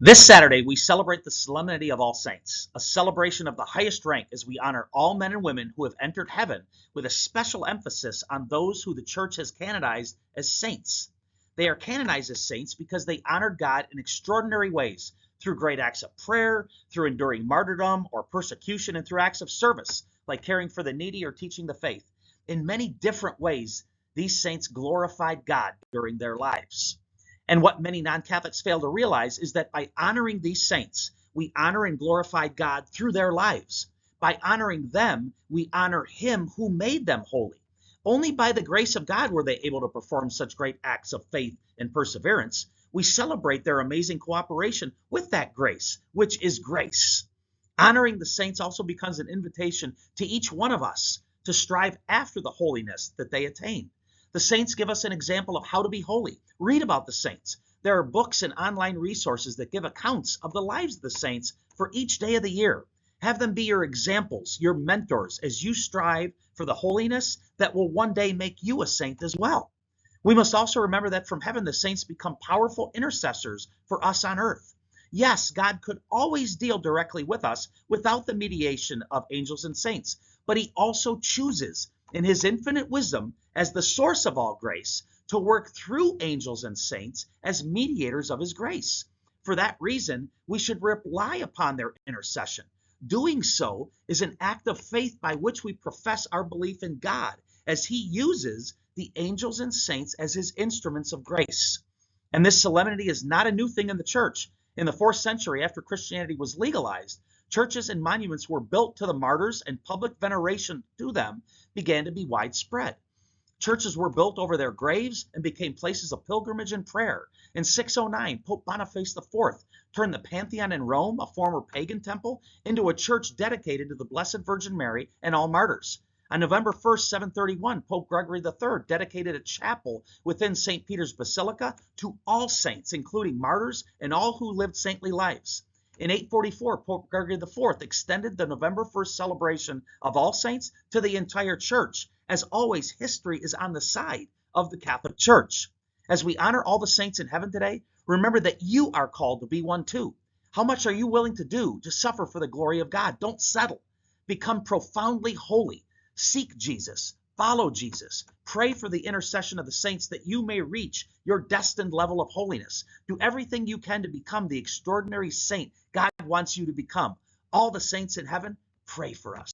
This Saturday, we celebrate the Solemnity of All Saints, a celebration of the highest rank as we honor all men and women who have entered heaven, with a special emphasis on those who the Church has canonized as saints. They are canonized as saints because they honored God in extraordinary ways, through great acts of prayer, through enduring martyrdom or persecution, and through acts of service, like caring for the needy or teaching the faith. In many different ways, these saints glorified God during their lives. And what many non-Catholics fail to realize is that by honoring these saints, we honor and glorify God through their lives. By honoring them, we honor Him who made them holy. Only by the grace of God were they able to perform such great acts of faith and perseverance. We celebrate their amazing cooperation with that grace, which is grace. Honoring the saints also becomes an invitation to each one of us to strive after the holiness that they attain. The saints give us an example of how to be holy. Read about the saints. There are books and online resources that give accounts of the lives of the saints for each day of the year. Have them be your examples, your mentors, as you strive for the holiness that will one day make you a saint as well. We must also remember that from heaven, the saints become powerful intercessors for us on earth. Yes, God could always deal directly with us without the mediation of angels and saints, but He also chooses, in His infinite wisdom, as the source of all grace, to work through angels and saints as mediators of His grace. For that reason, we should rely upon their intercession. Doing so is an act of faith by which we profess our belief in God, as He uses the angels and saints as His instruments of grace. And this solemnity is not a new thing in the Church. In the 4th century, after Christianity was legalized, churches and monuments were built to the martyrs, and public veneration to them began to be widespread. Churches were built over their graves and became places of pilgrimage and prayer. In 609, Pope Boniface IV turned the Pantheon in Rome, a former pagan temple, into a church dedicated to the Blessed Virgin Mary and all martyrs. On November 1st, 731, Pope Gregory III dedicated a chapel within St. Peter's Basilica to all saints, including martyrs and all who lived saintly lives. In 844, Pope Gregory IV extended the November 1st celebration of All Saints to the entire Church. As always, history is on the side of the Catholic Church. As we honor all the saints in heaven today, remember that you are called to be one too. How much are you willing to do to suffer for the glory of God? Don't settle. Become profoundly holy. Seek Jesus. Follow Jesus. Pray for the intercession of the saints that you may reach your destined level of holiness. Do everything you can to become the extraordinary saint God wants you to become. All the saints in heaven, pray for us.